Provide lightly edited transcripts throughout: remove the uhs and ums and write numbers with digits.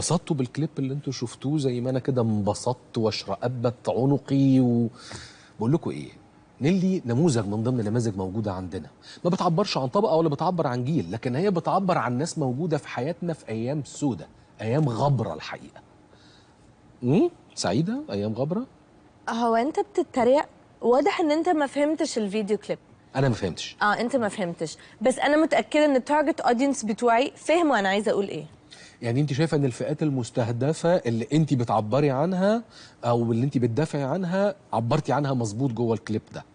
انبسطتوا بالكليب اللي انتوا شفتوه زي ما انا كده انبسطت واشرقبت عنقي؟ وبقول لكم ايه، نيلي نموذج من ضمن نماذج موجوده عندنا، ما بتعبرش عن طبقه ولا بتعبر عن جيل، لكن هي بتعبر عن ناس موجوده في حياتنا في ايام سودة، ايام غبره الحقيقه. سعيده ايام غبره. هو انت بتتريق؟ واضح ان انت ما فهمتش الفيديو كليب. انا ما فهمتش. انت ما فهمتش، بس انا متاكده ان التارجت اودينس بتوعي فهموا انا عايزه اقول ايه. يعني انت شايفه ان الفئات المستهدفه اللي انت بتعبري عنها او اللي انت بتدافعي عنها عبرتي عنها مظبوط جوه الكليب ده؟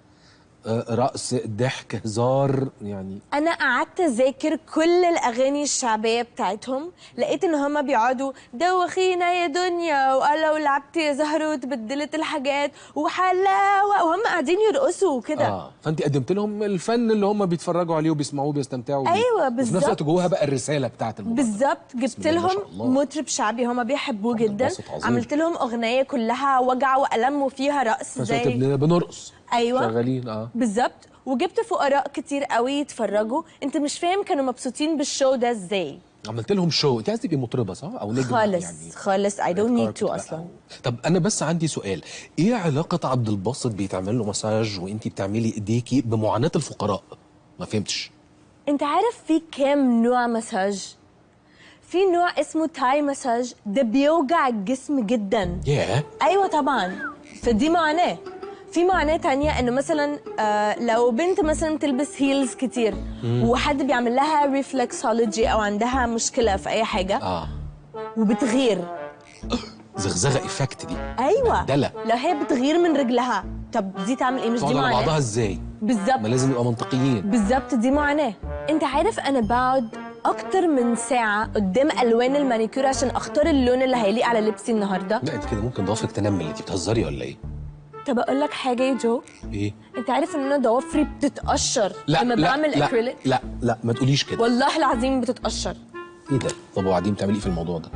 رقص، ضحك، هزار يعني. انا قعدت اذاكر كل الاغاني الشعبيه بتاعتهم، لقيت ان هما بيقعدوا دوخينا يا دنيا ولو لعبت يا زهروت بدلت الحاجات وحلاوه، وهم قاعدين يرقصوا وكده. فانت قدمت لهم الفن اللي هم بيتفرجوا عليه وبيسمعوه وبيستمتعوا بيه. ايوه بالظبط. وفي نفس الوقت جواها بقى الرساله بتاعت المبادره. بالظبط. جبت لهم مطرب شعبي هما بيحبوه جدا، عملت لهم اغنيه كلها وجع والم وفيها رقص زي بنرقص. ايوه شغالين. بالظبط. وجبت فقراء كتير قوي يتفرجوا. انت مش فاهم كانوا مبسوطين بالشو ده ازاي. عملت لهم شو. انت عايزه تبقي مطربه صح او نجم؟ خالص يعني خالص. I don't need to اصلا. طب انا بس عندي سؤال، ايه علاقه عبد الباسط بيتعمل له مساج وانت بتعملي ايديكي بمعاناه الفقراء؟ ما فهمتش. انت عارف في كام نوع مساج؟ في نوع اسمه تاي مساج، ده بيوجع الجسم جدا. ايوه طبعا. فدي معاناه. في معاناه تانية انه مثلا لو بنت مثلا تلبس هيلز كتير وحد بيعمل لها ريفلكسولوجي او عندها مشكله في اي حاجه وبتغير. زغزغه افكت دي. ايوه دلع. لو هي بتغير من رجلها، طب دي تعمل ايه؟ مش دي معاناه؟ على بعضها ازاي؟ بالظبط. ما لازم نبقى منطقيين. بالظبط دي معاناه. انت عارف انا بقعد اكتر من ساعه قدام الوان المانيكير عشان اختار اللون اللي هيليق على لبسي النهارده. لا انت كده ممكن ضوافرك تنمل. انت بتهزري ولا ايه؟ طب اقول لك حاجه يا جو. ايه؟ انت عارف ان انا ضوافري بتتقشر لما بعمل اكريليك؟ لا ما تقوليش كده. والله العظيم بتتقشر. ايه ده؟ طب وبعدين بتعملي ايه في الموضوع ده؟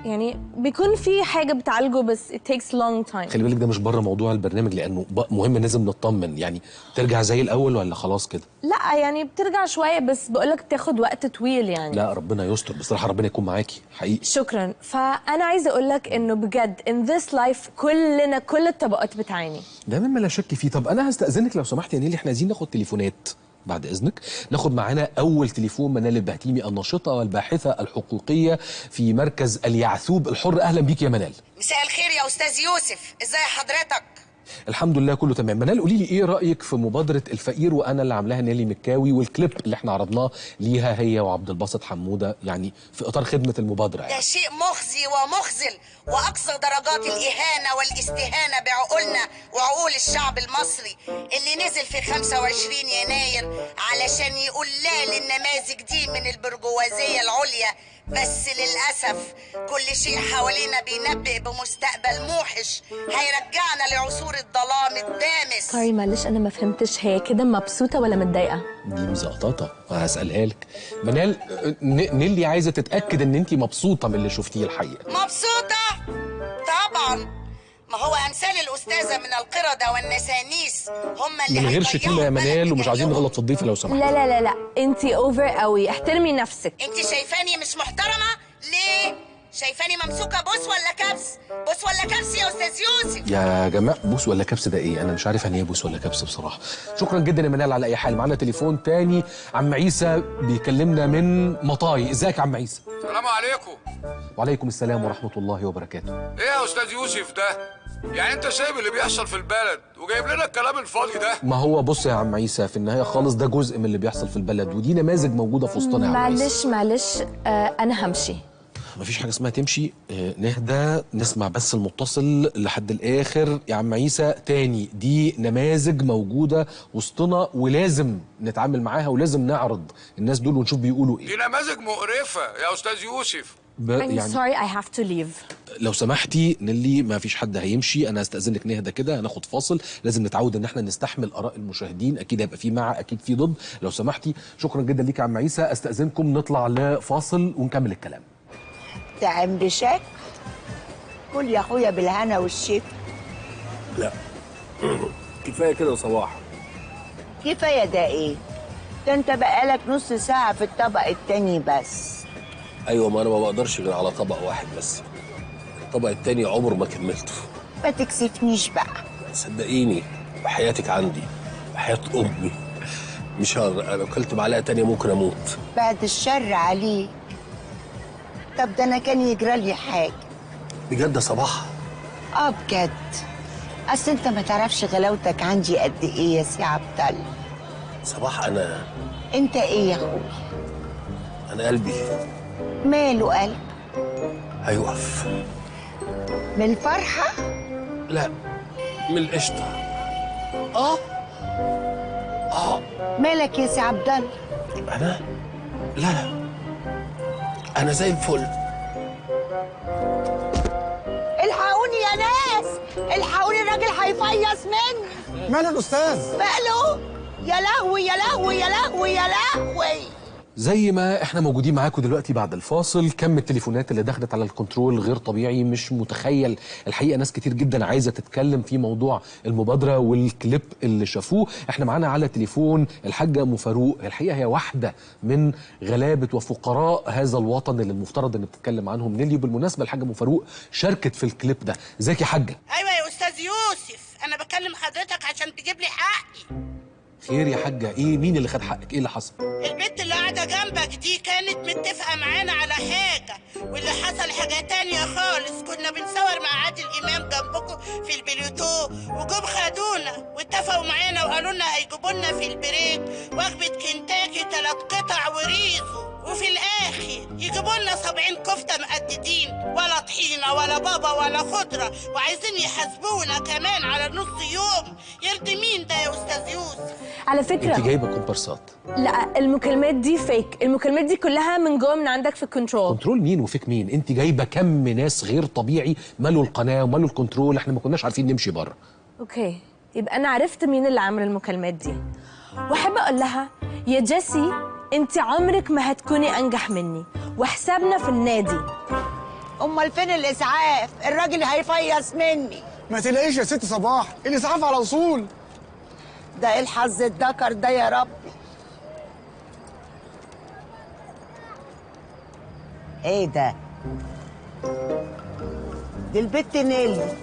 يعني بيكون في حاجه بتعالجه بس it takes long time. خلي بالك ده مش بره موضوع البرنامج، لانه مهم لازم نطمن. يعني ترجع زي الاول ولا خلاص كده؟ لا يعني بترجع شويه، بس بقولك بتاخد وقت طويل يعني. لا ربنا يستر بصراحه، ربنا يكون معاكي حقيقي. شكرا. فانا عايزه اقولك انه بجد in this life كلنا كل الطبقات بتعاني. ده مما لا شك فيه. طب انا هستاذنك لو سمحت يا نيلي، احنا عايزين ناخد تليفونات بعد اذنك. ناخد معانا اول تليفون منال البهتيمي، الناشطه والباحثه الحقوقيه في مركز اليعثوب الحر. اهلا بيك يا منال. مساء الخير يا استاذ يوسف، ازاي حضرتك؟ الحمد لله كله تمام. منال قولي لي ايه رايك في مبادره الفقير وانا اللي عاملاها نيلي مكاوي، والكليب اللي احنا عرضناه ليها هي وعبد الباسط حموده، يعني في اطار خدمه المبادره يعني. ده شيء مخزي ومخزل واقصى درجات الاهانه والاستهانه بعقولنا وعقول الشعب المصري اللي نزل في 25 يناير علشان يقول لا للنماذج دي من البرجوازيه العليا. بس للأسف كل شيء حوالينا بينبئ بمستقبل موحش هيرجعنا لعصور الظلام الدامس. سوري معلش انا ما فهمتش، هي كده مبسوطه ولا متضايقه؟ دي مزقططه، هسألها لك. منال، نيلي عايزه تتاكد ان انت مبسوطه من اللي شفتيه الحقيقه. مبسوطه؟ طبعا. ما هو امثال الاستاذه من القرده والنسانيس هم اللي من غير شتيمه يا منال، ومش عايزين نغلط في الضيف لو سمحت. لا لا لا لا انت اوفر قوي، احترمي نفسك. انت شايفاني مش محترمه ليه؟ شايفاني ممسوكه بوس ولا كبس؟ بوس ولا كبس يا استاذ يوسف؟ يا جماعه بوس ولا كبس ده ايه؟ انا مش عارف يعني ايه بوس ولا كبس بصراحه. شكرا جدا يا منال. على اي حال معانا تليفون تاني، عم عيسى بيكلمنا من مطاي. ازيك يا عم عيسى؟ السلام عليكم. وعليكم السلام ورحمه الله وبركاته. ايه يا استاذ يوسف ده؟ يعني انت سايب اللي بيحصل في البلد وجايب لنا الكلام الفاضي ده؟ ما هو بص يا عم عيسى، في النهايه خالص ده جزء من اللي بيحصل في البلد، ودي نماذج موجوده في وسطنا يا عم عيسى. معلش انا همشي. مفيش حاجه اسمها تمشي. نهدى نسمع بس المتصل لحد الاخر يا عم عيسى. تاني، دي نماذج موجوده وسطنا ولازم نتعامل معاها ولازم نعرض الناس دول ونشوف بيقولوا ايه. دي نماذج مقرفه يا استاذ يوسف. I'm sorry I have to leave. لو سمحتي نيلي، ما فيش حد هيمشي. انا هستأذنك نهدى كده، هناخد فاصل. لازم نتعود ان احنا نستحمل اراء المشاهدين، اكيد هيبقى في مع اكيد في ضد. لو سمحتي. شكرا جدا ليك يا عم عيسى. استأذنكم نطلع لفاصل ونكمل الكلام. تعم بشك. كل يا اخويا بالهنا والشفا. لا كفايه كده يا صباح. كفايه ده ايه؟ ده انت بقالك نص ساعه في الطبق التاني بس. ايوه، ما انا ما بقدرش غير على طبق واحد بس. الطبق التاني عمره ما كملته. ما تكسفنيش بقى. صدقيني وحياتك عندي وحياة امي مش هقدر، لو كلت معلقه تانيه ممكن اموت. بعد الشر عليك. طب ده انا كان يجرى لي حاجه. بجد يا صباح؟ بجد. اصل انت ما تعرفش غلاوتك عندي قد ايه يا سي عبد الله. صباح انت ايه يا اخويا؟ انا قلبي ماله قلب؟ هيوقف. من الفرحه؟ لا، من القشطه. مالك يا سي عبد الله؟ انا لا انا زي الفل. الحقوني يا ناس، الحقوني، الراجل هيفيص مني. ماله الاستاذ؟ ماله؟ يا لهوي يا لهوي يا لهوي يا لهوي. زي ما احنا موجودين معاكم دلوقتي بعد الفاصل، كم التليفونات اللي دخلت على الكنترول غير طبيعي، مش متخيل. الحقيقه ناس كتير جدا عايزه تتكلم في موضوع المبادره والكليب اللي شافوه. احنا معانا على تليفون الحاجه ام فاروق، الحقيقه هي واحده من غلابه وفقراء هذا الوطن اللي المفترض ان بتتكلم عنهم نيلي. بالمناسبه الحاجه ام فاروق شاركت في الكليب ده. ازيك يا حاجه؟ ايوه يا استاذ يوسف، انا بكلم حضرتك عشان تجيب لي حقي. خير يا حاجه؟ ايه؟ مين اللي خد حقك؟ ايه اللي حصل؟ البنت اللي قاعده جنبك دي كانت متفقه معانا على حاجه، واللي حصل حاجه تانية خالص. كنا بنصور مع عادل امام جنبكم في البليوتو، وجم خدونا واتفقوا معانا وقالوا لنا هيجيبوا لنا في البريك وجبه كنتاكي 3 قطع وريزو، وفي الاخر يجيبوا لنا 70 كفته مقددين، ولا طحينه ولا بابا ولا خضره، وعايزين يحاسبونا كمان على نص يوم. يرضي مين ده يا استاذ يوسف؟ على فكره انت جايبه كومبارسات؟ لا، المكالمات دي فيك، المكالمات دي كلها من جوه من عندك في الكنترول. كنترول مين وفيك مين؟ انت جايبه كم ناس غير طبيعي، ماله القناه وماله الكنترول، احنا ما كناش عارفين نمشي بره. اوكي، يبقى انا عرفت مين اللي عامل المكالمات دي، واحب اقول لها يا جيسي انت عمرك ما هتكوني انجح مني، وحسابنا في النادي. امال فين الاسعاف؟ الراجل هيفيص مني. ما تلاقيش يا ست صباح، الاسعاف على وصول. ده ايه الحظ الدكر ده يا ربي؟ ايه ده؟ دي البت نيلي.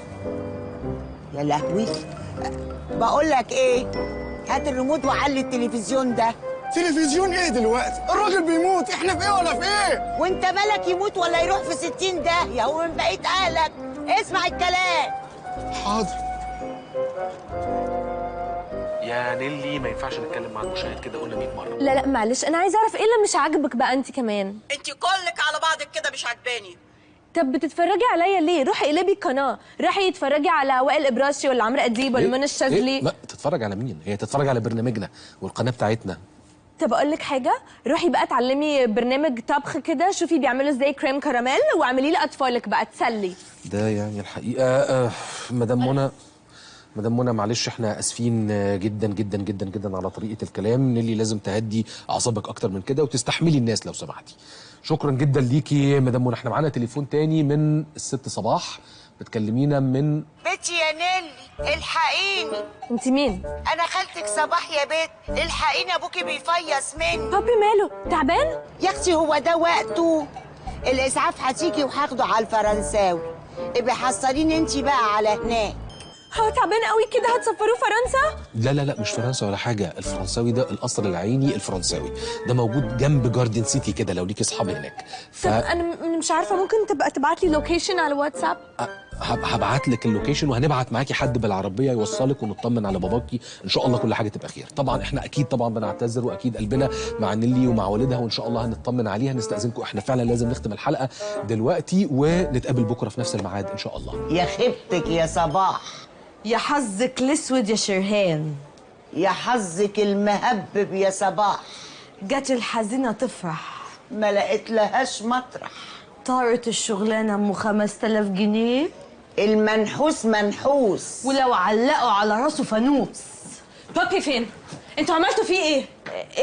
يا لهوي. بقول لك ايه، هات الريموت وعلي التلفزيون ده. تلفزيون ايه دلوقتي؟ الراجل بيموت، احنا في ايه ولا في ايه؟ وانت مالك يموت ولا يروح في 60 داهية؟ هو من بقية اهلك. اسمع الكلام. حاضر. يا نيلي ما ينفعش نتكلم مع المشاهد كده، قلنا 100 مره. لا لا معلش، انا عايزه اعرف ايه اللي مش عاجبك بقى انت كمان. انت كلك على بعضك كده مش عجباني. طب بتتفرجي عليا ليه؟ روحي اقلبي القناه، روحي اتفرجي على وائل ابراشي ولا عمرو اديب ولا منى الشاذلي. ما تتفرج على مين؟ هي تتفرج على برنامجنا والقناه بتاعتنا. طب اقول لك حاجه، روحي بقى اتعلمي برنامج طبخ كده، شوفي بيعملوا ازاي كريم كراميل واعملي لي اطفالك بقى تسلي. ده يعني الحقيقه مدام منى معلش احنا اسفين جدا جدا جدا جدا على طريقه الكلام. نيلي لازم تهدي اعصابك اكتر من كده وتستحملي الناس لو سمحتي. شكرا جدا ليكي مدام منى. احنا معانا تليفون تاني من الست صباح بتكلمينا من بنتي يا نيلي، الحقيني. انت مين؟ انا خالتك صباح يا بنت، الحقيني ابوكي بيفيص مني. بابي ماله؟ تعبان؟ يا اختي هو ده وقته؟ الاسعاف هتيجي وهاخده على الفرنساوي. ابقي حصليني انتي بقى على هناك. هو تعبان قوي كده هتسفروه فرنسا؟ لا لا لا مش فرنسا ولا حاجه. الفرنساوي ده القصر العيني الفرنساوي ده موجود جنب جاردن سيتي كده لو ليكي اصحاب هناك. طب انا مش عارفه، ممكن تبقى تبعت لي لوكيشن على الواتساب؟ هبعت لك اللوكيشن وهنبعت معاكي حد بالعربيه يوصلك ونطمن على باباكي ان شاء الله كل حاجه تبقى خير. طبعا احنا اكيد طبعا بنعتذر واكيد قلبنا مع نيلي ومع والدها وان شاء الله هنطمن عليها. نستاذنكم احنا فعلا لازم نختم الحلقه دلوقتي ونتقابل بكره في نفس الميعاد ان شاء الله. يا خيبتك يا صباح، يا حظك الاسود يا شرهان، يا حظك المهبب يا صباح. جت الحزينه تفرح ما لقيت لهاش مطرح. طارت الشغلانه ام 5000 جنيه، المنحوس منحوس ولو علقوا على راسه فانوس. بابي فين؟ انتوا عملتوا فيه ايه؟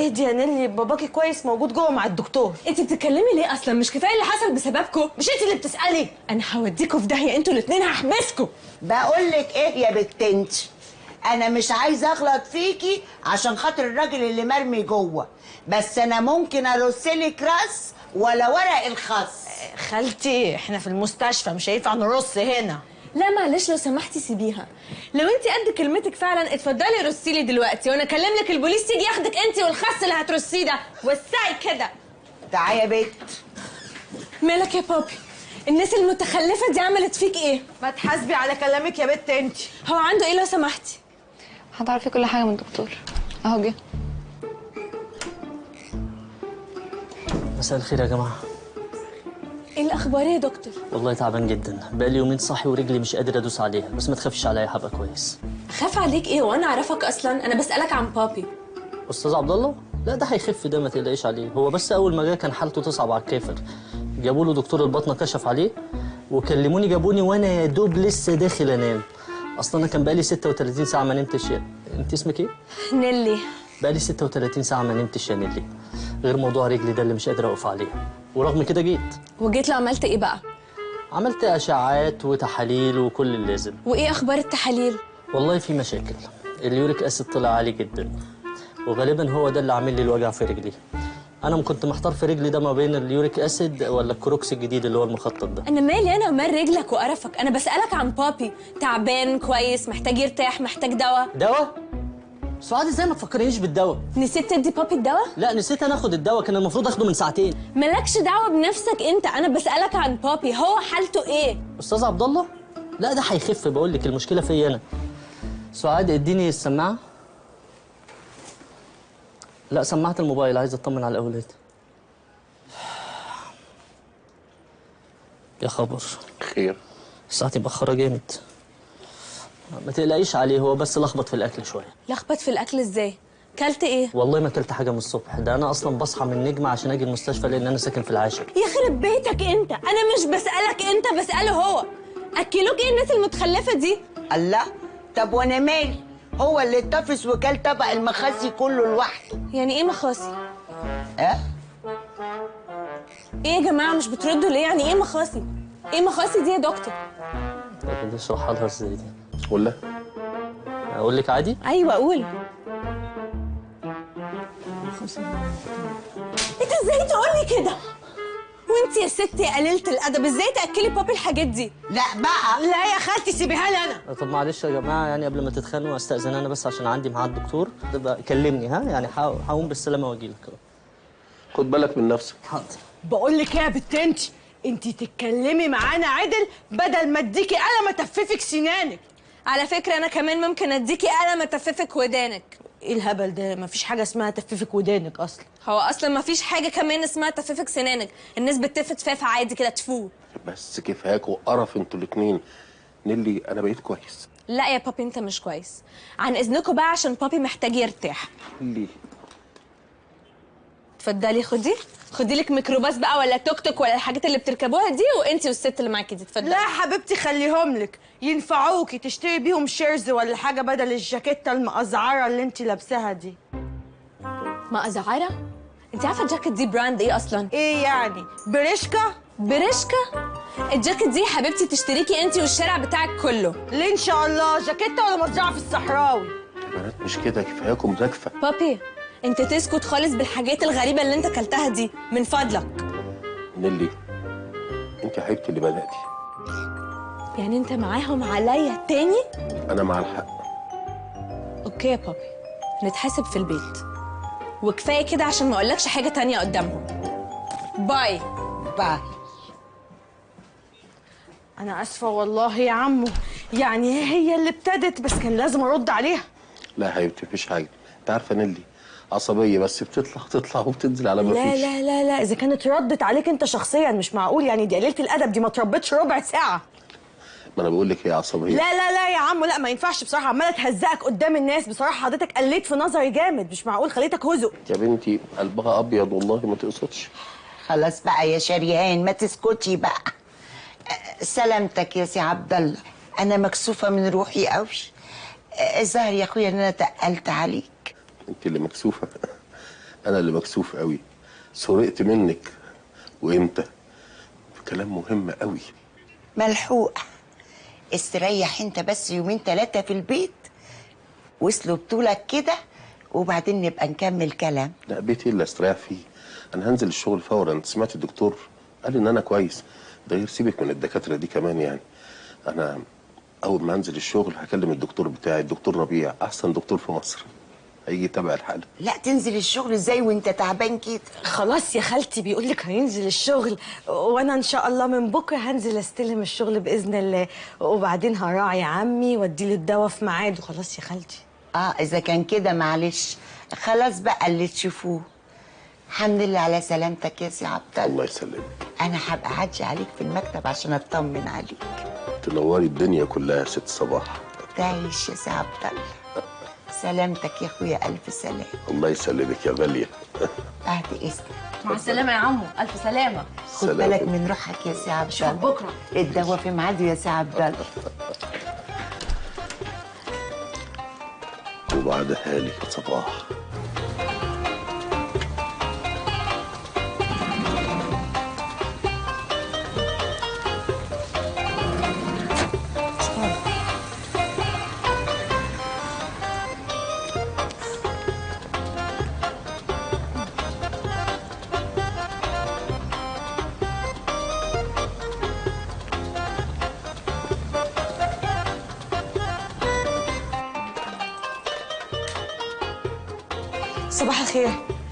اهدي يا نيلي، باباكي كويس موجود جوه مع الدكتور. انت بتتكلمي ليه اصلا؟ مش كفايه اللي حصل بسببكم؟ مش انت اللي بتسالي؟ انا هوديكوا في داهيه انتوا الاثنين، هحبسكوا. بقول لك ايه يا بنت انت، انا مش عايزه اغلط فيكي عشان خاطر الراجل اللي مرمي جوه، بس انا ممكن ارسلك راس ولا ورق الخس. خالتي احنا في المستشفى مش هينفع نرص هنا. لا معلش لو سمحتي سيبيها. لو انت قد كلمتك فعلا اتفضلي رصي لي دلوقتي وانا اكلم لك البوليس يجي ياخدك انت والخس اللي هترصيه ده. وسعي كده. تعالي يا بنت. مالك يا بابي؟ الناس المتخلفه دي عملت فيك ايه؟ ما تحاسبي على كلامك يا بنت انت. هو عنده ايه لو سمحتي؟ هتعرفي كل حاجه من الدكتور اهو جه. مساء الخير يا جماعه. ايه الاخبار يا دكتور؟ والله تعبان جدا، بقالي يومين صاحي ورجلي مش قادر ادوس عليها، بس ما تخافيش عليا هبقى كويس. خاف عليك ايه وانا اعرفك اصلا؟ انا بسالك عن بابي. استاذ عبد الله؟ لا ده هيخف، ده ما تقلقيش عليه، هو بس اول ما جه كان حالته تصعب على الكافر. جابوا له دكتور الباطنه كشف عليه وكلموني جابوني وانا يا دوب لسه داخل انام. اصلا انا كان بقالي 36 ساعه ما نمتش. انت اسمك ايه؟ نيلي. بقالي 36 ساعه ما نمتش يا نيلي، غير موضوع رجلي ده اللي مش قادر اقف عليه، ورغم كده جيت. وجيت له عملت ايه بقى؟ عملت اشعاعات وتحاليل وكل اللازم. وايه اخبار التحاليل؟ والله في مشاكل، اليوريك اسيد طلع عالي جدا وغالبا هو ده اللي عامل لي الوجع في رجلي. انا كنت محتار في رجلي ده ما بين اليوريك اسيد ولا الكروكس الجديد اللي هو المخطط ده. انا مالي انا ومال رجلك وقرفك؟ انا بسالك عن بابي. تعبان كويس؟ محتاج يرتاح؟ محتاج دواء؟ دواء؟ سعاد ازاي ما تفكرنيش بالدواء؟ نسيت تدي بابي الدواء؟ لا نسيت انا اخد الدواء، كان المفروض اخده من ساعتين. مالكش دعوه بنفسك انت، انا بسالك عن بابي، هو حالته ايه؟ استاذ عبد الله؟ لا ده هيخف، بقول لك المشكله فيا انا. سعاد اديني السماعه. لا سماعه الموبايل، عايز اطمن على الاولاد. يا خبر. خير. ساعتي مأخرة جامد. ما تقلقيش عليه، هو بس لخبط في الاكل شويه. لخبط في الاكل ازاي؟ كلت ايه؟ والله ما كلت حاجه من الصبح، ده انا اصلا بصحى من نجمه عشان اجي المستشفى لان انا ساكن في العاشر. يخرب بيتك انت، انا مش بسالك انت، بساله هو. اكلوك ايه الناس المتخلفه دي؟ الله. طب وانا مالي؟ هو اللي اتفس وكل طبق المخاسي كله لوحده. يعني ايه مخاصي؟ اه؟ ايه يا جماعه مش بتردوا ليه؟ يعني ايه مخاصي؟ ايه مخاصي دي يا دكتور؟ طب اشرحها لها ازاي دي؟ قول لها. اقول لك عادي؟ ايوه قول. انت ازاي تقولي كده؟ وانت يا ستي يا قليله الادب ازاي تاكلي بابي الحاجات دي؟ لا بقى. لا يا خالتي سيبيها لي انا. طب معلش يا جماعه، يعني قبل ما تتخانقوا استاذن انا بس عشان عندي ميعاد دكتور، تبقى كلمني ها، يعني هقوم بالسلامه واجي لك. خد بالك من نفسك. حاضر. بقول لك ايه يا بنت انت تتكلمي معانا عدل بدل ما اديكي قلم اتففك سنانك. على فكره انا كمان ممكن اديكي قلم اتففك ودانك. ايه الهبل ده؟ مفيش حاجه اسمها تففك ودانك اصلا. هو اصلا مفيش حاجه كمان اسمها تففك سنانك، الناس بتفت فاف عادي كده تفو. بس كفاياكوا قرف انتوا الاتنين. نيلي انا بقيت كويس. لا يا بابي انت مش كويس. عن اذنكم بقى عشان بابي محتاج يرتاح. ليه؟ اتفضلي خدي لك ميكروباص بقى ولا توك توك ولا الحاجات اللي بتركبوها دي، وانتي والست اللي معاكي دي اتفضلي. لا يا حبيبتي خليهم لك، ينفعوكي تشتري بيهم شيرز ولا حاجه بدل الجاكيته المقزعره اللي انت لابساها دي. مقزعره؟ انت عارفه الجاكيت دي براند ايه اصلا؟ ايه يعني؟ بريشكا؟ بريشكا؟ الجاكيت دي يا حبيبتي تشتريكي انتي والشارع بتاعك كله. ليه ان شاء الله؟ جاكيته ولا مزرعه في الصحراوي؟ يا بنات مش كده، كفاياكم زكفه. بابي انت تسكت خالص بالحاجات الغريبه اللي انت اكلتها دي من فضلك. نيلي انت يا حبيبتي اللي بدأتي. يعني انت معاهم عليا تاني؟ انا مع الحق. اوكي يا بابي نتحاسب في البيت، وكفايه كده عشان ما اقولكش حاجه تانية قدامهم. باي. باي. انا اسفه والله يا عمو، يعني هي اللي ابتدت بس كان لازم ارد عليها. لا يا حبيبتي مفيش حاجه، انت عارفه نيلي عصبيه بس بتطلع وبتنزل على ما فيش. لا اذا كانت ردت عليك انت شخصيا مش معقول، يعني دي قليله الادب دي ما تربتش ربع ساعه. ما انا بقول لك هي عصبيه. لا يا عمو لا، ما ينفعش بصراحه، عماله تهزقك قدام الناس. بصراحه حضرتك قليت في نظري جامد، مش معقول خليتك هزق. يا بنتي قلبها ابيض والله ما تقصدش. خلاص بقى يا شريهان ما تسكتي بقى. سلامتك يا سي عبد الله، انا مكسوفه من روحي قوي. الظاهر يا اخويا ان انا تقلت عليك. انت اللي مكسوفه. انا اللي مكسوف قوي. سرقت منك. وامتى؟ في كلام مهم قوي. ملحوق. استريح انت بس يومين 3 في البيت، وصلوا بطولك كده وبعدين نبقى نكمل كلام. لا بيتي اللي استريح فيه. انا هنزل الشغل فورا. انت سمعت الدكتور قال ان انا كويس. ده غير سيبك من الدكاتره دي كمان يعني. انا اول ما انزل الشغل هكلم الدكتور بتاعي، الدكتور ربيع، احسن دكتور في مصر، هيجي يتابع الحاله. لا تنزل الشغل ازاي وانت تعبان كده؟ خلاص يا خالتي بيقول لك هينزل الشغل، وانا ان شاء الله من بكره هنزل استلم الشغل باذن الله، وبعدين هراعي عمي واديله الدواء في ميعاده. خلاص يا خالتي. اذا كان كده معلش، خلاص بقى اللي تشوفوه. الحمد لله على سلامتك يا سي عبد الله. الله يسلمك. انا هبقى اعدي عليك في المكتب عشان اطمن عليك. تنوري الدنيا كلها يا ست صباح. تعيش يا سي عبد الله. سلامتك يا اخويا، الف سلام. الله يسلمك يا غاليه. بعد اذنك. مع السلامه يا عمو، الف سلامه. خد بالك من روحك يا سي عبد الله. بكره الدواء في ميعاده يا سي عبد الله. وبعدها لك يا صباح. صباح الخير.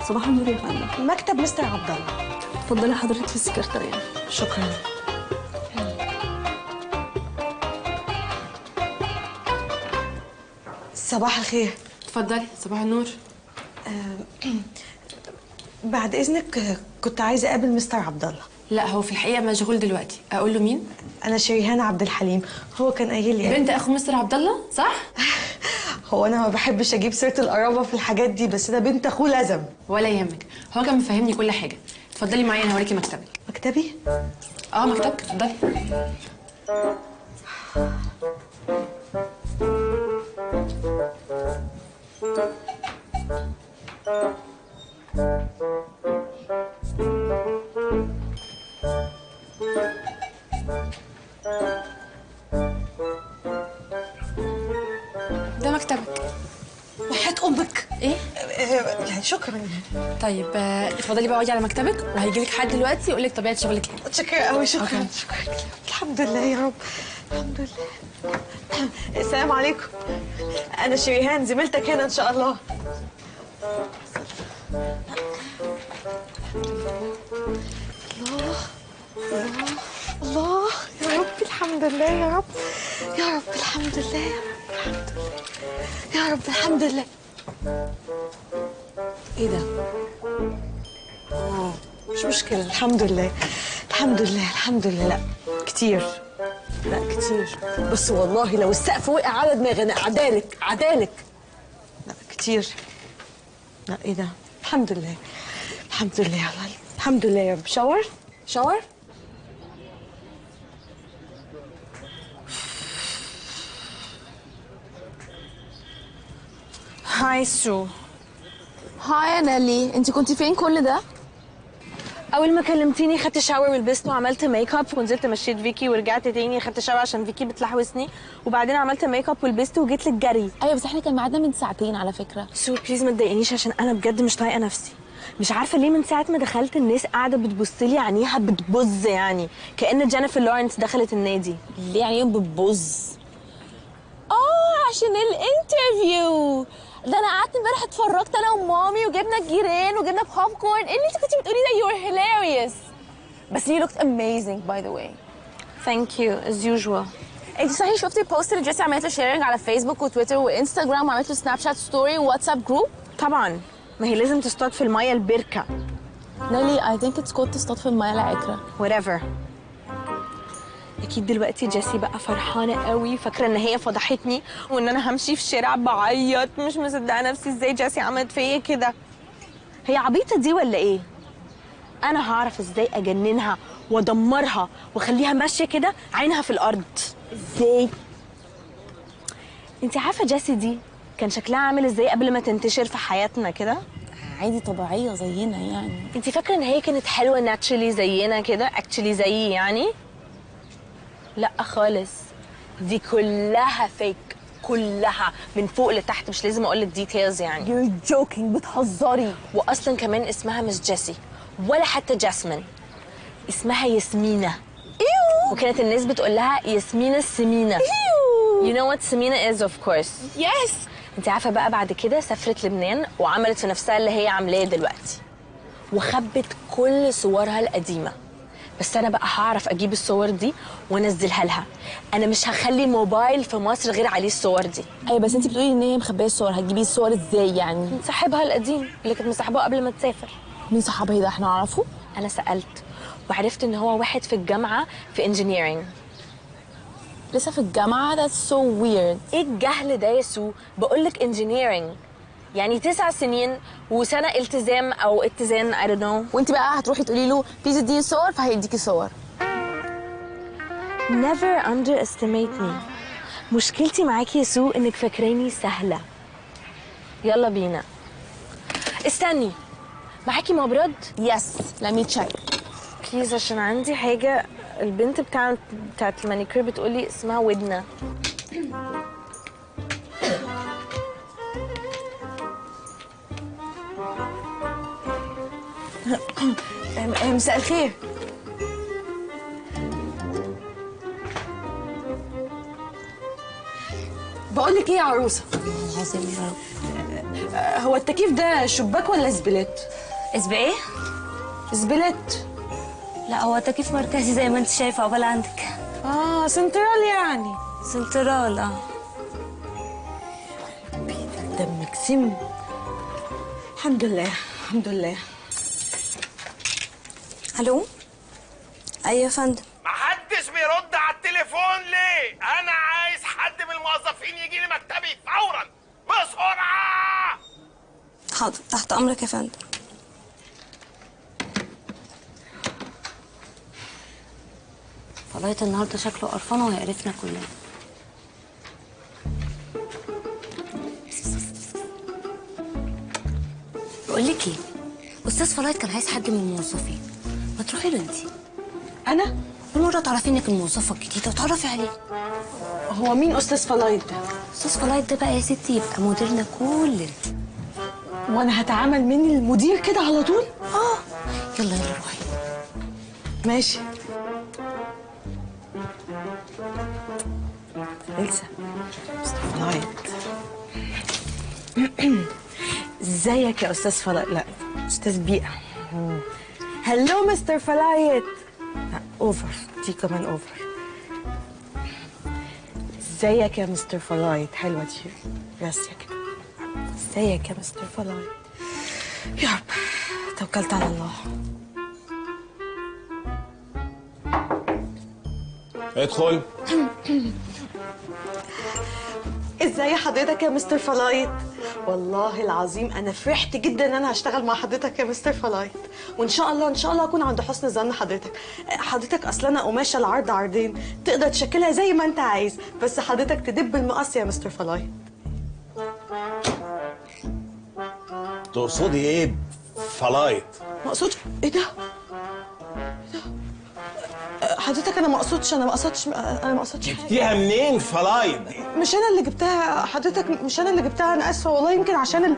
صباح النور يا فندم. مكتب مستر عبد الله. اتفضلي حضرتك في السكرتاريه. شكرا. صباح الخير. اتفضلي. صباح النور. بعد اذنك كنت عايزه اقابل مستر عبد الله. لا هو في الحقيقه مشغول دلوقتي. اقول له مين؟ انا شريهان عبد الحليم. هو كان قايل لي بنت اخو مستر عبد الله صح؟ هو انا ما بحبش اجيب سيره القرابه في الحاجات دي، بس ده بنت اخوه لازم. ولا يهمك، هو كان مفهمني كل حاجه. اتفضلي معايا انا هوريكي مكتبي. مكتبي؟ مكتبك. اتفضلي. ده مكتبك. وحياة امك. ايه؟ يعني شكرا. طيب اتفضلي بقى اقعدي على مكتبك، وهيجي لك حد دلوقتي يقول لك طبيعه شغلك ايه. متشكره قوي. شكرا. شكرا. الحمد لله يا رب. الحمد لله. السلام عليكم. انا شريهان زميلتك هنا ان شاء الله. الله الله الله يا رب. الحمد لله يا رب. يا رب الحمد لله. يا رب الحمد لله. يا رب الحمد لله. ايه ده؟ مش مشكلة. الحمد لله. الحمد لله. الحمد لله. لا كتير. لا كتير. بس والله لو السقف وقع على دماغي انا عدالك عدالك. لا كتير. لا ايه ده؟ الحمد لله. الحمد لله يا الله. الحمد لله يا رب. شاور شاور. هاي سو. هاي يا نيلي، انت كنتي فين كل ده؟ اول ما كلمتيني خدت شاور ولبست وعملت ميك اب ونزلت مشيت فيكي ورجعت تاني خدت شاور عشان فيكي بتلحوسني، وبعدين عملت ميك اب ولبست وجيت لك جري. ايوه بس احنا كان ميعادنا من ساعتين على فكره. سو بليز ما تضايقنيش عشان انا بجد مش طايقه نفسي. مش عارفه ليه من ساعه ما دخلت الناس قاعده بتبص لي عينيها بتبظ، يعني كأن جينيفر لورنس دخلت النادي. ليه يعني يوم بتبظ؟ عشان الانترفيو ده. انا قعدت امبارح اتفرجت انا ومامي وجبنا الجيران وجبنا بوب كورن. ايه اللي انت كنتي بتقولي ده؟ يو ار هيلاريوس. بس you looked amazing by the way. Thank you as usual. انت صحيح شفتي البوست اللي جيسي عملته شيرنج على فيسبوك وتويتر وانستغرام وعملته سناب شات ستوري وواتساب جروب؟ طبعا، ما هي لازم تصطاد في الميه البركه. نيلي I think it's good تصطاد في الميه العكره. whatever. اكيد دلوقتي جيسي بقى فرحانه قوي، فاكره ان هي فضحتني وان انا همشي في الشارع بعيط، مش مصدقه نفسي ازاي جيسي عملت فيا كده. هي عبيطه دي ولا ايه؟ انا هعرف ازاي اجننها وادمرها واخليها ماشيه كده عينها في الارض. ازاي؟ انت عارفه جيسي دي كان شكلها عامل ازاي قبل ما تنتشر في حياتنا كده؟ عادي طبيعيه زينا يعني. انت فاكره ان هي كانت حلوه ناتشرالي زينا كده، اكشلي زيي يعني؟ لا خالص، دي كلها فيك. كلها من فوق لتحت، مش لازم اقول لك ديتيلز يعني. You're joking، بتهزري. واصلا كمان اسمها مش جيسي ولا حتى جاسمين، اسمها ياسمينة. وكانت الناس بتقول لها ياسمينة السمينة. You know what سمينة is of course. Yes. انت عارفة بقى بعد كده سافرت لبنان وعملت في نفسها اللي هي عاملاه دلوقتي، وخبت كل صورها القديمة. بس انا بقى هعرف اجيب الصور دي وانزلها لها. انا مش هخلي موبايل في مصر غير عليه الصور دي. ايوه بس انت بتقولي ان هي مخبيه الصور، هتجيبي الصور ازاي يعني؟ من صاحبها القديم اللي كانت مصاحباه قبل ما تسافر. مين صاحبها ده؟ احنا نعرفه؟ انا سالت وعرفت ان هو واحد في الجامعه في انجينيرنج. لسه في الجامعه؟ that's so weird. ايه الجهل ده يا سو؟ بقولك انجينيرنج يعني 9 سنين وسنه التزام او اتزان I don't know. وانت بقى هتروحي تقولي له بليز اديني صور فهيديكي صور. never underestimate me. مشكلتي معاكي يا سو انك فاكراني سهله. يلا بينا. استني، معاكي مبرد؟ يس let me check. بليز عشان عندي حاجه. البنت بتاعت المانيكير بتقولي اسمها ودنه. مساء الخير. بقول لك ايه يا عروسه؟ العظيم يا رب. هو التكييف ده شباك ولا زبلت؟ ايه؟ زبلت. لا هو تكييف مركزي زي ما انت شايفه عقبال عندك. سنترال يعني. سنترال دمك سم. الحمد لله الحمد لله. الو. ايوه يا فندم. محدش بيرد على التليفون ليه؟ انا عايز حد من الموظفين يجي لي مكتبي فورا بسرعه. حاضر تحت امرك يا فندم. فلايت النهارده شكله قرفان وهيقرفنا كلنا. بقول لك ايه، استاذ فلايت كان عايز حد من الموظفين، ما تروحي له انت. انا؟ بالمره تعرفي انك الموظفه الجديده وتعرفي عليه. هو مين استاذ فلايت ده؟ استاذ فلايت ده بقى يا ستي يبقى مديرنا كلنا. وانا هتعامل مني المدير كده على طول؟ يلا يلا روحي. ماشي. إلسا مستر فلايت. ازيك يا استاذ فلايت؟ لا استاذ بيئة. هلو مستر فلايت. لا اوفر، دي كمان اوفر. ازيك يا مستر فلايت؟ حلوة دي، راسية كده. ازيك يا مستر فلايت؟ يا رب توكلت على الله. ادخل. ازاي حضرتك يا مستر فلايت؟ والله العظيم انا فرحت جدا ان انا هشتغل مع حضرتك يا مستر فلايت، وان شاء الله ان شاء الله اكون عند حسن ظن حضرتك. حضرتك اصلا انا قماشه العرض عرضين، تقدر تشكلها زي ما انت عايز، بس حضرتك تدب المقص يا مستر فلايت. تقصدي ايه فلايت؟ ما اقصدش. ايه ده؟ حضرتك انا ما اقصدش انا ما قصدتش جبتيها منين فلايت؟ مش انا اللي جبتها حضرتك، مش انا اللي جبتها، انا اسفه والله. يمكن عشان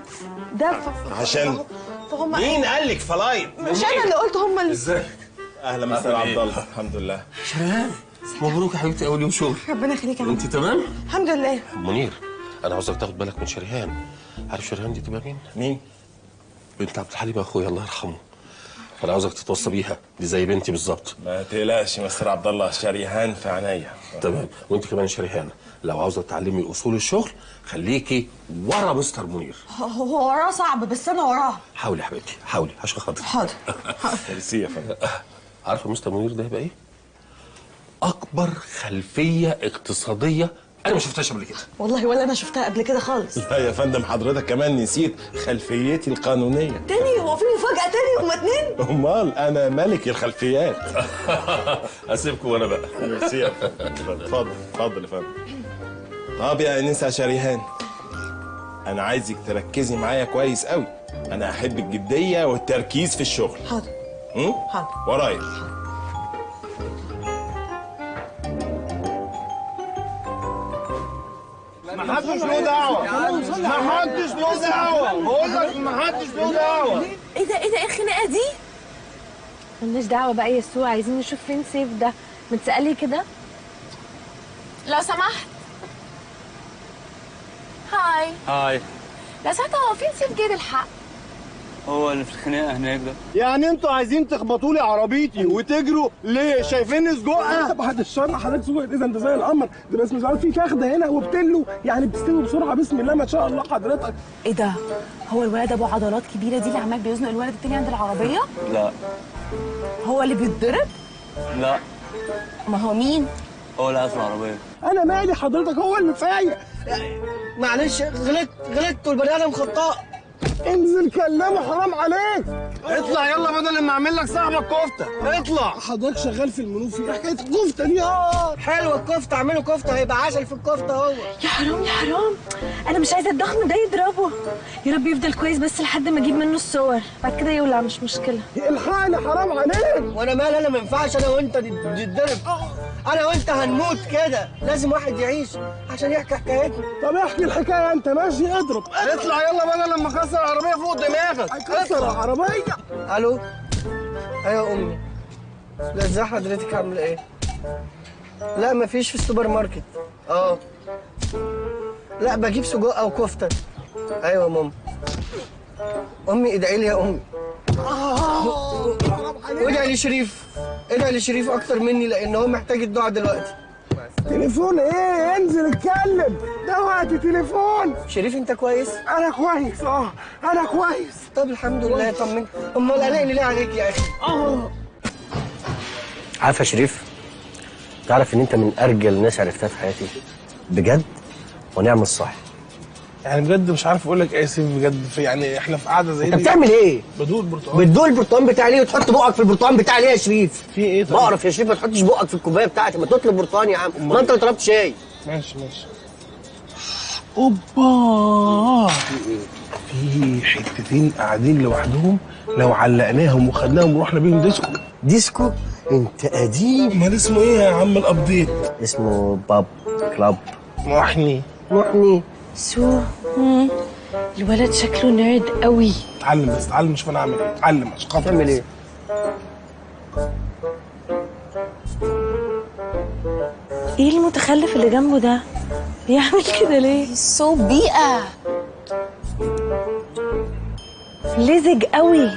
ده عشان فهم. مين قال لك فلايت؟ مش انا اللي قلت، هم اللي. ازيك؟ اهلا مستر عبد الله. الحمد لله. شريهان مبروك يا حبيبتي، اول يوم شغل. ربنا يخليك يا عم. انت تمام؟ الحمد لله. منير انا عاوزك تاخد بالك من شريهان. عارف شريهان دي تبقى مين؟ مين؟ بنت عبد الحليم اخويا الله يرحمه. فانا عاوزك تتوصى بيها، دي زي بنتي بالظبط. ما تقلقش يا مستر عبد الله، شريهان في عينيا. تمام. وانت كمان شريهان لو عاوزه تتعلمي اصول الشغل خليكي ورا مستر منير. هو وراه صعب بس انا وراه. حاولي يا حبيبتي حاولي عشان خاطري. حاضر. ميرسي يا فندم. عارفه مستر منير ده هيبقى ايه؟ اكبر خلفيه اقتصاديه انا ما شفتهاش قبل كده. والله ولا انا شفتها قبل كده خالص. لا يا فندم حضرتك كمان نسيت خلفيتي القانونيه. تاني؟ هو في مفاجاه تاني؟ هما اتنين؟ امال انا ملك الخلفيات. اسيبكم وانا بقى. ميرسي يا فندم. اتفضل اتفضل يا فندم. طب يا انسه شريهان، انا عايزك تركزي معايا كويس قوي. انا احب الجديه والتركيز في الشغل. حاضر. حاضر. ورايا. ما حدش له دعوه، ما حدش له دعوه، بقول لك ما حدش له دعوه. ايه ده ايه الخناقه دي؟ مالناش دعوه بقى يا سو، عايزين نشوف فين سيف ده. متسألي كده؟ لو سمحت. هاي. لو سمحت هو فين سيف جايب الحق؟ هو اللي في الخناقه هناك ده. يعني انتوا عايزين تخبطوا لي عربيتي وتجروا ليه؟ شايفيني سجقه؟ بعد الشر حضرتك سجقه اذا انت زي القمر، ده بس مش عارف في فخده هنا وبتلو، يعني بتستوي بسرعه بسم الله ما شاء الله حضرتك. ايه ده؟ هو الولد ابو عضلات كبيره دي اللي عمال بيزنق الولد التاني عند العربيه؟ لا. هو اللي بيتضرب؟ لا. ما هو مين؟ هو اللي قاعد في العربيه. انا مالي حضرتك، هو اللي فايق. معلش غلطت والبني ادم خطاء. انزل كلمه حرام عليك. اطلع يلا بدل ما اعمل لك صاحبك كفته. اطلع. حضرتك شغال في المنوفي، ايه حكايه الكفته دي؟ حلوه الكفته، اعملوا كفته هيبقى عسل في الكفته هو. يا حرام يا حرام، انا مش عايزه الضخم ده يضربه. يا رب يفضل كويس بس لحد ما اجيب منه الصور، بعد كده يولع مش مشكله. الحقني حرام عليك. وانا مال، انا ما ينفعش انا وانت نتضرب. انا وانت هنموت كده، لازم واحد يعيش عشان يحكي حكايتنا. طب احكي الحكايه انت، ماشي اضرب. اطلع يلا بدل لما اكسر العربيه فوق دماغك. هيكسر العربيه. الو. ايوه يا امي. لا ازاي حضرتك عامله ايه؟ لا مفيش في السوبر ماركت. لا بجيب سجق او كفته. ايوه يا ماما. امي ادعي لي يا امي. وادعي لشريف، ادعي لشريف اكتر مني لان هو محتاج الدعاء دلوقتي. تليفون ايه؟ انزل اتكلم، ده وقت تليفون. شريف انت كويس؟ انا كويس. انا كويس. طب الحمد لله. طمنت. امال قلقني ليه عليك يا اخي؟ عارف يا شريف، تعرف ان انت من ارجل الناس عرفتها في حياتي بجد ونعم الصح. يعني بجد مش عارف اقول لك اسف بجد، في يعني احنا في قعده زي دي. انت بتعمل ايه؟ بدوق البرتقال. بتدوق البرتقال بتاعي ليه وتحط بقك في البرتقال بتاعي ليه يا شريف؟ في ايه طيب؟ بعرف يا شريف ما تحطش بقك في الكوبايه بتاعتي، ما تطلب برتقال يا عم، ما انت اللي طلبت شاي. ماشي. اوبا، في حتتين قاعدين لوحدهم لو علقناهم وخدناهم ورحنا بيهم ديسكو. ديسكو؟ انت قديم. امال اسمه ايه يا عم الابديت؟ اسمه باب كلاب. محني. سو الولد شكله نيرد قوي. اتعلم بس، اتعلم شوف انا اعمل ايه. اتعلم عشان خاطر. تعمل ايه؟ ايه المتخلف اللي جنبه ده؟ بيعمل كده ليه؟ سو بيئة لزج قوي.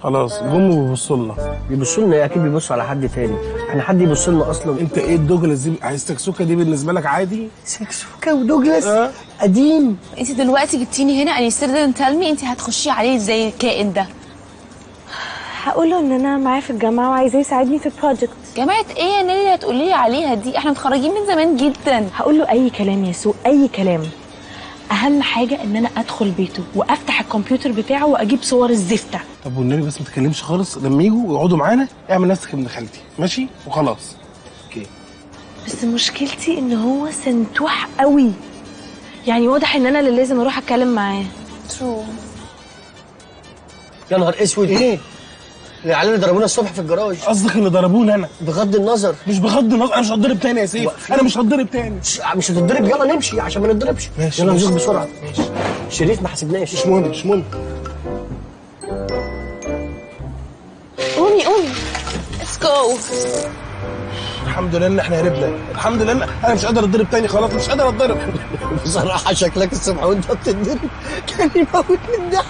خلاص جم بيبصوا لنا. بيبصوا لنا؟ اكيد بيبصوا على حد تاني، احنا حد يبص لنا اصلا؟ انت ايه الدوجلاس دي؟ عايز سكسوكه دي بالنسبه لك عادي؟ سكسوكه ودوجلاس؟ قديم. انت دلوقتي جبتيني هنا and you still didn't tell me انت هتخشي عليه ازاي الكائن ده؟ هقوله ان انا معاه في الجامعه وعايزاه يساعدني في البروجكت. جامعة ايه يا نيلي اللي هتقولي لي عليها دي؟ احنا متخرجين من زمان جدا. هقول له اي كلام يا سو، اي كلام. اهم حاجه ان انا ادخل بيته وافتح الكمبيوتر بتاعه واجيب صور الزفته. طب والنبي بس ما تتكلمش خالص، لما يجوا ويقعدوا معانا اعمل نفسك ابن خالتي، ماشي؟ وخلاص. اوكي. بس مشكلتي ان هو سنتوح قوي، يعني واضح ان انا اللي لازم اروح اتكلم معاه. ترو. يا نهار اسود. ايه؟ العيال اللي ضربونا الصبح في الجراج. قصدك اللي ضربونا انا؟ بغض النظر. مش بغض النظر، انا مش هتضرب تاني يا سيف. انا مش هتضرب تاني. مش هتتضرب، يلا نمشي عشان ما نتضربش. ماشي. يلا نزوق بسرعه. ماشي. شريف ما حسبناش. مش مهم. قومي ليتس جو. الحمد لله ان احنا هربنا، الحمد لله. انا مش قادر اتضرب تاني، خلاص مش قادر اتضرب. بصراحه شكلك الصبح وانت بتتضرب كان يموت من الضحك،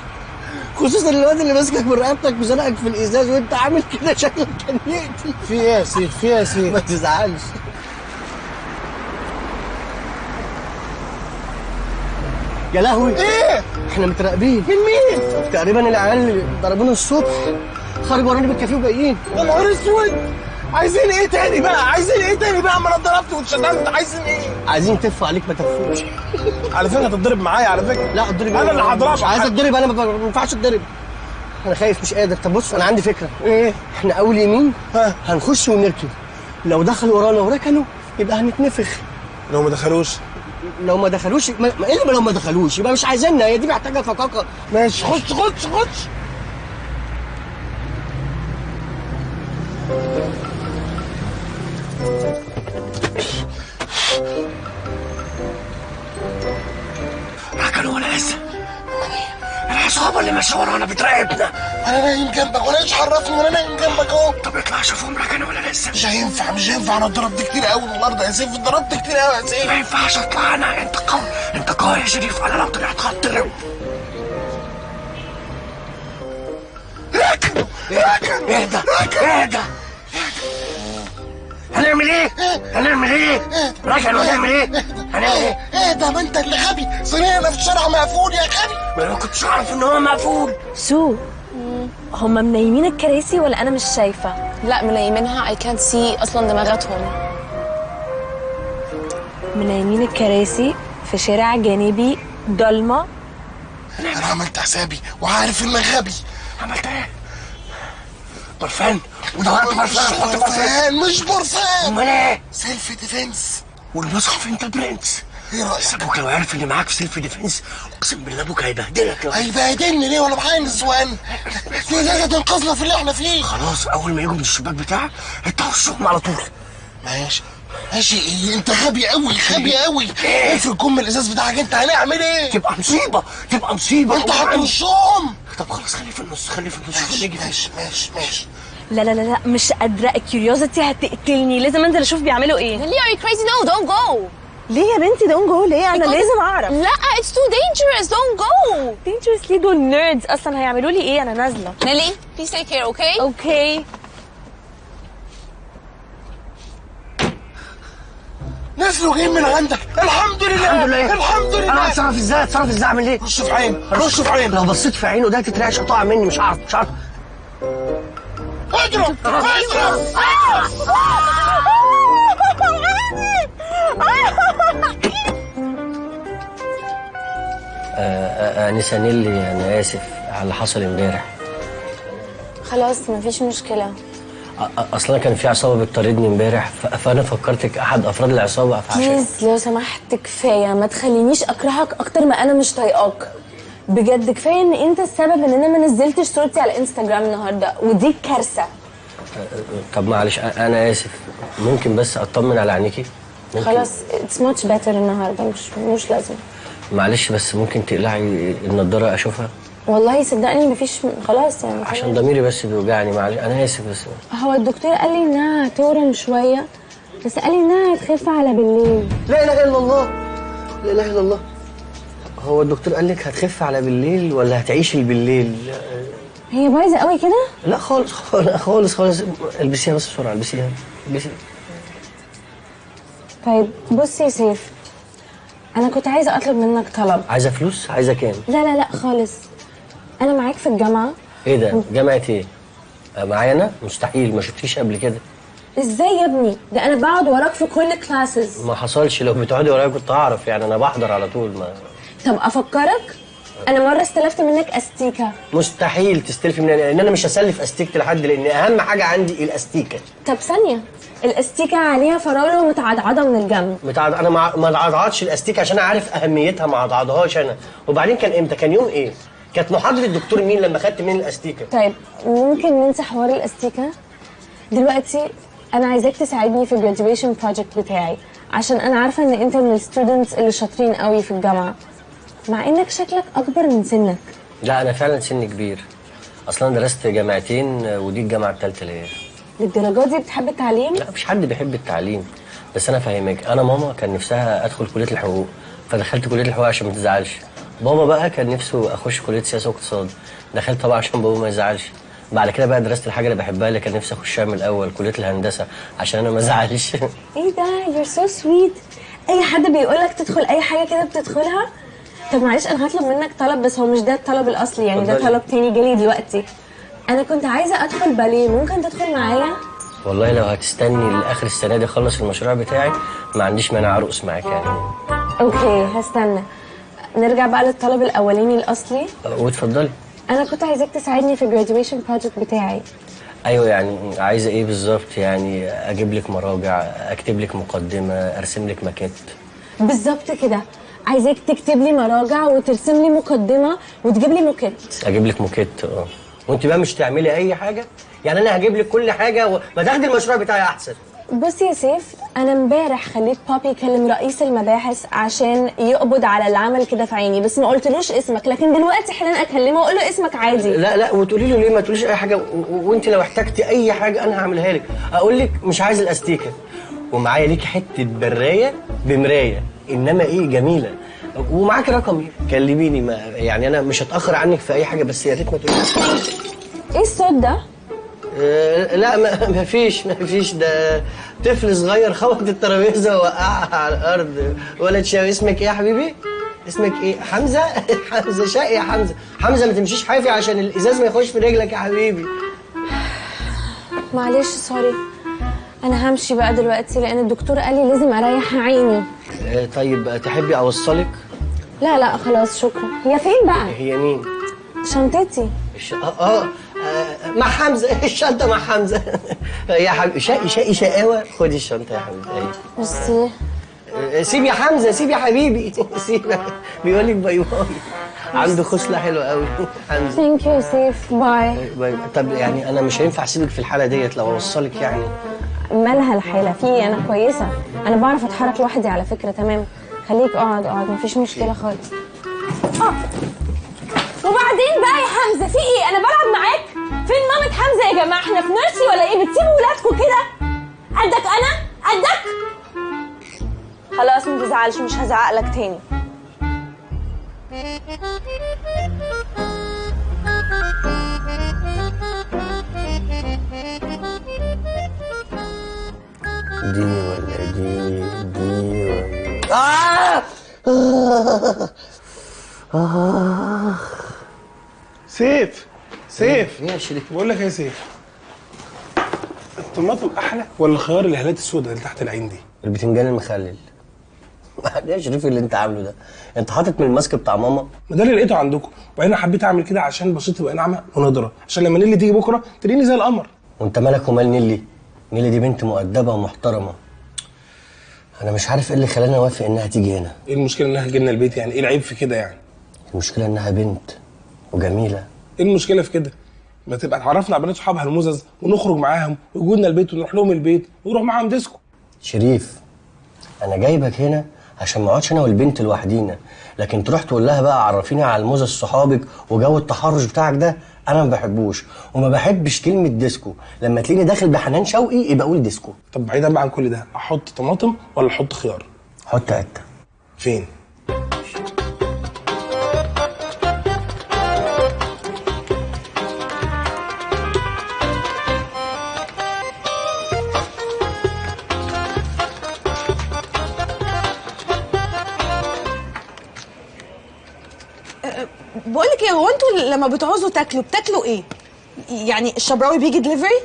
خصوصا الواد اللي ماسكك من رقبتك وزنقك في الازاز وانت عامل كده، شكلك كان يقتل. في ايه يا سيف؟ ما تزعلش. يا لهوي. ايه؟ احنا متراقبين. من مين؟ تقريبا العيال اللي ضربونا الصبح خرجوا ورانا بالكافيه وجايين. يا نهار اسود. عايزين ايه تاني بقى؟ ما انا اتضربت واتشتمت، عايزين ايه؟ عايزين تف عليك ما تفوش. على فكره هتتضرب معايا على فكره. لا اتضرب. انا اللي هضربك. مش عايز اتضرب، انا ما ينفعش اتضرب. انا خايف مش قادر. طب بص انا عندي فكره. ايه؟ احنا اول يمين هنخش ونركن، لو دخلوا ورانا وركنوا يبقى هنتنفخ. لو ما دخلوش لو ما دخلوش ايه اللي لو ما دخلوش يبقى مش عايزيننا، هي دي محتاجه فقاقه. ماشي. خش. العصابه اللي ماشيه ورانا بتراقبنا. انا نايم جنبك وانا ايش عرفني وانا نايم جنبك اهو. طب اطلع شوفهم لك انا ولا لسه؟ مش هينفع مش هينفع، انا اتضربت كتير قوي النهارده يا سيف، اتضربت كتير قوي يا سيف. ما ينفعش اطلع انا، انت قوي انت قوي يا شريف، انا لو طلعت هتضرب. اهدى اهدى. هنعمل ايه؟ هنعمل ايه؟ راجل هنعمل ايه؟ هنعمل ايه؟ اهدى، ما انت اللي غبي، صينينا في الشارع مقفول يا غبي. ما انا كنتش اعرف ان هو مقفول. سو هم منيمين الكراسي ولا انا مش شايفه؟ لا منيمينها. I can't see اصلا دماغاتهم. منيمين الكراسي في شارع جانبي ضلمه. انا عملت حسابي وعارف انك غبي. عملت ايه؟ برفان ودورت برفان. حط برفان مش برفان. امال ايه؟ سيلف ديفنس. والمصحف انت برنس. ايه رايك؟ ابوك لو عرف اللي معاك في سيلف ديفنس اقسم بالله ابوك هيبهدلك. هيبهدلني ليه وانا معايا نسوان؟ دي لازم تنقذنا في اللي احنا فيه. خلاص اول ما يجوا من الشباك بتاعك انت وشهم على طول. ماشي ماشي. ايه انت غبي قوي غبي قوي. افرض كم الازاز بتاعك انت هنعمل ايه؟ تبقى مصيبه تبقى مصيبه. انت هتنشهم. طب خلاص خليه في النص خليه في النص. ماشي ماشي ماشي. لا لا لا لا مش قادره، الكيوريوزيتي هتقتلني، لازم انزل اشوف بيعملوا ايه. ليه are you crazy? No don't go. ليه يا بنتي don't go ليه؟ انا لازم اعرف. لا it's too dangerous don't go. dangerous ليه؟ دول نيردز اصلا هيعملوا لي ايه؟ انا نازله. نيلي please take care okay. اوكي. نزلوا جايين من عندك. الحمد لله الحمد لله الحمد لله. انا هتصرف ازاي؟ اتصرف ازاي؟ اعمل ايه؟ رش في عين رش في عين. لو بصيت في عينه ده تترعش قطع مني. مش عارف مش عارف. اضرب اضرب. انسه نيلي انا اسف على اللي حصل امبارح. خلاص مفيش مشكله. اصلا كان في عصابه بتطاردني امبارح فانا فكرتك احد افراد العصابه فعشان بليز لو سمحت كفايه، ما تخلينيش اكرهك اكتر ما انا مش طايقاك. بجد كفايه ان انت السبب ان انا ما نزلتش صورتي على انستجرام النهارده ودي كارثه. طب معلش انا اسف، ممكن بس اطمن على عينيكي؟ خلاص اتس ماتش بيتر النهارده مش لازم. معلش بس ممكن تقلعي النضاره اشوفها؟ والله صدقني مفيش خلاص يعني عشان ضميري بس بيوجعني. معلش انا اسف بس. هو الدكتور قال لي انها هتورم شويه بس قال لي انها هتخف على بالليل. لا اله الا الله لا اله الا الله. هو الدكتور قال لك هتخف على بالليل ولا هتعيشي بالليل؟ هي بايظه قوي كده؟ لا خالص خالص خالص. البسيها بس بسرعه البسيها البسيها. طيب بص يا سيف انا كنت عايزه اطلب منك طلب. عايزه فلوس؟ عايزه كام؟ لا خالص. انا معاك في الجامعه. ايه ده؟ جامعه ايه؟ معايا انا؟ مستحيل، ما شفتيش قبل كده. ازاي يا ابني؟ ده انا بقعد وراك في كل كلاسز. ما حصلش، لو بتقعدي ورايا كنت اعرف يعني، انا بحضر على طول. ما طب افكرك انا مره استلفت منك استيكه. مستحيل تستلفي مني لان انا مش هسلف استيكه لحد، لان اهم حاجه عندي الاستيكه. طب ثانيه، الاستيكه عليها فراوله ومتعضعضه من الجنب. انا ما عضعضتش الاستيكه عشان اعرف اهميتها، ما عضعضهاش انا. وبعدين كان امتى؟ كان يوم ايه؟ كانت محاضره الدكتور مين لما خدت مني الاستيكه؟ طيب ممكن ننسى حوار الاستيكه دلوقتي. انا عايزاك تساعدني في الجراديويشن بروجكت بتاعي عشان انا عارفه ان انت من الستودنتس اللي شاطرين قوي في الجامعه مع انك شكلك اكبر من سنك. لا انا فعلا سني كبير، اصلا درست جامعتين ودي الجامعه الثالثه ليا. للدرجه دي بتحب التعليم؟ لا مش حد بيحب التعليم، بس انا فاهمك. انا ماما كان نفسها ادخل كليه الحقوق فدخلت كليه الحقوق عشان ما تزعلش. بابا بقى كان نفسه اخش كليه سياسه واقتصاد، دخلت طبعا عشان بابا ما يزعلش. بعد كده بقى درست الحاجه اللي بحبها اللي كان نفسي اخشها من الاول، كليه الهندسه، عشان انا ما ازعلش. ايه ده؟ you're so sweet. اي حد بيقول لك تدخل اي حاجه كده بتدخلها. طب معلش انا هطلب منك طلب بس هو مش ده الطلب الاصلي يعني، ده طلب تاني جالي دلوقتي. انا كنت عايزه ادخل باليه، ممكن تدخل معايا؟ والله لو هتستني لاخر السنه دي اخلص المشروع بتاعي ما عنديش مانع ارقص معاك يعني. اوكي هستنى. نرجع بقى للطلب الاولاني الاصلي. واتفضلي. انا كنت عايزاك تساعدني في الجراديويشن بروجكت بتاعي. ايوه يعني عايزه ايه بالظبط؟ يعني اجيب لك مراجع، اكتب لك مقدمه، ارسم لك ماكيت؟ بالظبط كده، عايزاك تكتب لي مراجع وترسم لي مقدمه وتجيب لي موكيت. اجيب لك موكيت وانت بقى مش تعملي اي حاجه؟ يعني انا هجيب لك كل حاجه ما تاخدي المشروع بتاعي احسن. بص يا سيف، انا امبارح خليت بابي يكلم رئيس المباحث عشان يقبض على اللي عمل كده في عيني، بس ما قلتلوش اسمك، لكن دلوقتي حالا اكلمه واقول له اسمك عادي. لا وتقولي له ليه ما تقوليش اي حاجه، وانت لو احتجتي اي حاجه انا هعملها لك. اقول لك مش عايز الاستيكه، ومعايا ليكي حته برايه بمرايه، انما ايه جميله، ومعاكي رقمي كلميني. ما يعني انا مش هتاخر عنك في اي حاجه، بس يا ريت ما تقوليش. ايه الصوت ده؟ لا ما فيش ده طفل صغير خبط الترابيزه ووقعها على الارض. ولد شاوي. اسمك ايه يا حبيبي؟ اسمك ايه؟ حمزه؟ حمزه شقي يا حمزه. حمزه ما تمشيش حافي عشان الازاز ما يخش في رجلك يا حبيبي. معلش سوري، انا همشي بقى دلوقتي لان الدكتور قال لي لازم اريح عيني. طيب تحبي اوصلك؟ لا خلاص شكرا. هي فين بقى؟ هي مين؟ شنطتي. مع حمزه. الشنطه مع حمزه. يا حبيبي شقي شقاوه. خدي الشنطه يا حبيبي. ميرسي. سيب يا حمزه، سيب يا حبيبي. سيب. بيقول لك باي باي. عنده خصله حلوه قوي حمزه. ثانك يو سيف. باي. طب يعني انا مش هينفع اسيبك في الحاله ديت لو اوصلك يعني. مالها الحاله؟ في انا كويسه، انا بعرف اتحرك لوحدي على فكره. تمام، خليك اقعد مفيش مشكله خالص. وبعدين بقى يا حمزه في ايه؟ انا بلعب معاك؟ فين مامة حمزه يا جماعه؟ احنا في نيرسي ولا ايه؟ بتسيبوا ولادكم كده؟ قدك انا؟ قدك؟ خلاص ما تزعلش، مش هزعق لك تاني. دي ولا سيف بقول لك يا سيف، الطماطم احلى ولا الخيار الهالات السوداء اللي تحت العين دي؟ البتنجان المخلل. يا شريف اللي انت عامله ده، انت حاطط من الماسك بتاع ماما؟ ما ده اللي لقيته عندكم، وبعدين حبيت اعمل كده عشان بشرتي تبقى ناعمه ونضره، عشان لما نيلي تيجي بكره تلاقيني زي القمر. وانت مالك ومال نيلي؟ نيلي دي بنت مؤدبه ومحترمه. انا مش عارف ايه اللي خلاني اوافق انها تيجي هنا. ايه المشكله انها تجي لنا البيت يعني؟ ايه العيب في كده يعني؟ المشكله انها بنت وجميله. ايه المشكله في كده؟ ما تبقى تعرفنا على بنات صحابها المزز ونخرج معاهم ويجوا لنا البيت ونروح لهم البيت ونروح معاهم ديسكو. شريف انا جايبك هنا عشان ما اقعدش انا والبنت لوحدينا، لكن تروح تقول لها بقى عرفيني على المزز صحابك وجو التحرش بتاعك ده انا ما بحبوش، وما بحبش كلمه ديسكو. لما تلاقيني داخل بحنان شوقي يبقى قول ديسكو. طب بعيدا بقى عن كل ده، احط طماطم ولا احط خيار؟ حط قته. فين؟ بقولك ايه، هو انتوا لما بتعوزوا تاكلوا بتاكلوا ايه؟ يعني الشبراوي بيجي دليفري؟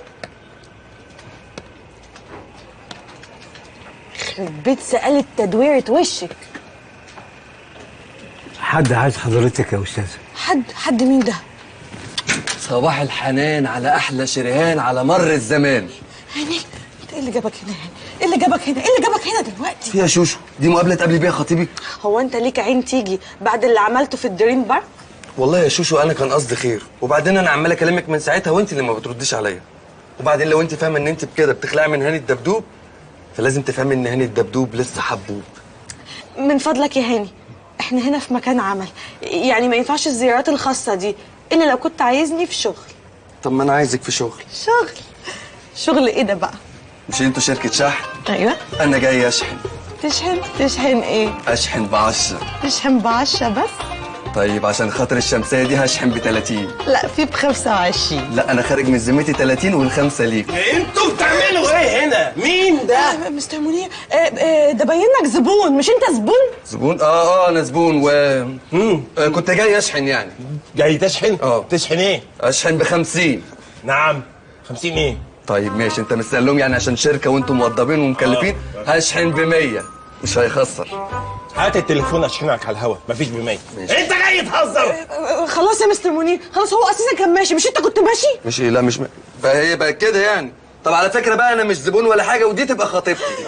يخرب بيت سألت تدويرة وشك. حد عايز حضرتك يا استاذه. حد مين ده؟ صباح الحنان على احلى شريهان على مر الزمان. هاني انت ايه اللي جابك هنا؟ ايه اللي جابك هنا؟ ايه اللي جابك هنا دلوقتي؟ فيها شوشو، دي مقابله تقابلي بيها خطيبي؟ هو انت ليك عين تيجي بعد اللي عملته في الدريم بارك؟ والله يا شوشو انا كان قصدي خير، وبعدين انا عمال اكلمك من ساعتها وانت اللي ما بترديش عليا. وبعدين لو انت فاهمه ان انت بكده بتخلعي من هاني الدبدوب، فلازم تفهمي ان هاني الدبدوب لسه حبوب. من فضلك يا هاني، احنا هنا في مكان عمل، يعني ما ينفعش الزيارات الخاصه دي الا لو كنت عايزني في شغل. طب ما انا عايزك في شغل. شغل ايه ده بقى؟ مش انتوا شركه شحن؟ ايوه. انا جاي اشحن. تشحن ايه؟ اشحن ب10. تشحن ب10 بس؟ طيب عشان خاطر الشمسيه دي هشحن ب30. لا في ب25. لا انا خارج من ذمتي 30 والخمسه ليك. انتوا بتعملوا ايه هنا؟ مين ده؟ مستر منير، ده باين لك زبون، مش انت زبون؟ زبون؟ انا زبون كنت جاي اشحن يعني. جاي تشحن؟ تشحن ايه؟ اشحن ب50. نعم 50 ايه؟ طيب ماشي، انت مستقلهم يعني عشان شركه وانتم موظفين ومكلفين. هشحن ب100 مش هيخسر. هات التليفون اشحنك على الهوا، مفيش ب100. انت جاي تهزر؟ خلاص يا مستر منير، خلاص هو اساسا كان ماشي، مش انت كنت ماشي؟ مش ايه؟ لا مش بقى هي بقى كده يعني. طب على فكره بقى انا مش زبون ولا حاجه، ودي تبقى خطيبتي.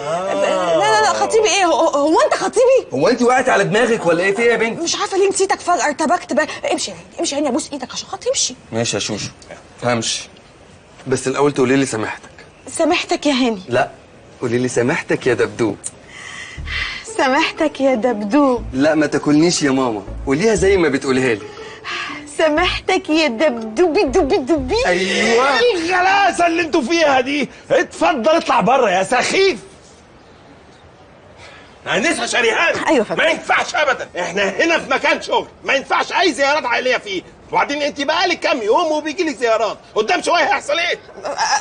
لا خطيبي ايه؟ هو انت خطيبي؟ هو انت وقعتي على دماغك ولا ايه؟ في ايه يا بنت؟ مش عارفه ليه نسيتك فجاه، ارتبكت بقى. امشي يا ابوس ايدك عشان خاطر امشي. ماشي يا شوشو همشي، بس الاول تقولي لي سامحتك. سامحتك يا هاني؟ لا قولي لي سامحتك يا دبدوب. سامحتك يا دبدوب. لا ما تاكلنيش يا ماما، قوليها زي ما بتقولها لي. سامحتك يا دبدوبي دوبي دوبي. ايوه الغلاسه اللي انتوا فيها دي. اتفضل اطلع بره يا سخيف. انسه شريهان. ايوه فندم. ما ينفعش ابدا، احنا هنا في مكان شغل، ما ينفعش اي زيارات عائليه فيه. وبعدين انت بقالك كام يوم وبيجي لك زيارات، قدام شويه هيحصل ايه؟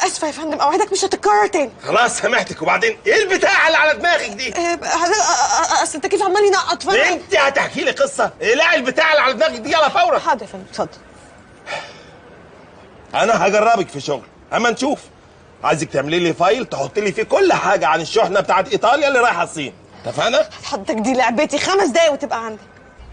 اسفه يا فندم، اوعدك مش هتتكرر تاني. خلاص سامحتك. وبعدين ايه البتاع اللي على دماغك دي؟ اصل التكييف عمال ينقط انت هتحكي لي قصه؟ اقلعي البتاع اللي على دماغك دي يلا فورا. حاضر يا فندم اتفضل. انا هجربك في شغل اما نشوف. عايزك تعملي لي فايل تحط لي فيه كل حاجه عن الشحنه بتاعت ايطاليا اللي رايحه الصين، اتفقنا؟ حضرتك دي لعبتي، 5 دقايق وتبقى عندك.